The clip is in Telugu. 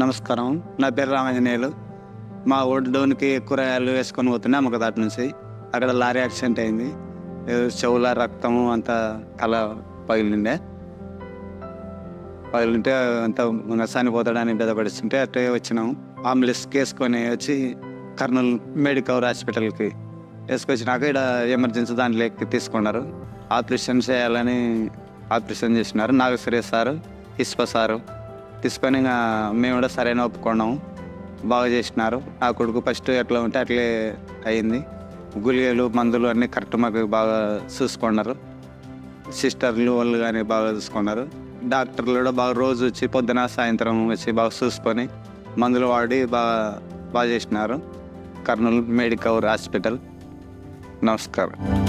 నమస్కారం. నా పేరు రామాంజనేయులు. మా ఒడ్డుకి కూరగాయలు వేసుకొని పోతున్నా ఒక దాటి నుంచి. అక్కడ లారీ యాక్సిడెంట్ అయింది. చెవుల రక్తము అంతా తల పగిలిండే. పగిలింటే అంత చనిపోతాడని బెదపడిస్తుంటే అట్టే వచ్చినాము. అంబులెన్స్కి వేసుకొని వచ్చి కర్నూలు మెడికవర్ హాస్పిటల్కి వేసుకొచ్చినాక ఇక్కడ ఎమర్జెన్సీ దాంట్లోకి తీసుకున్నారు. ఆపరేషన్ చేయాలని ఆపరేషన్ చేసినారు. నాగేశ్వరి సారు, ఇస్ప సారు తీసుకొని ఇంకా మేము కూడా సరైన ఒప్పుకున్నాము. బాగా చేసినారు. నా కొడుకు ఫస్ట్ ఎట్లా ఉంటే అట్లే అయింది. గుళికలు మందులు అన్నీ కరెక్ట్ మాకు బాగా చూసుకున్నారు. సిస్టర్లు వాళ్ళు కానీ బాగా చూసుకున్నారు. డాక్టర్లు కూడా బాగా రోజు వచ్చి పొద్దున సాయంత్రం వచ్చి బాగా చూసుకొని మందులు వాడి బాగా చేసినారు. Kurnool Medicover hospital. నమస్కారం.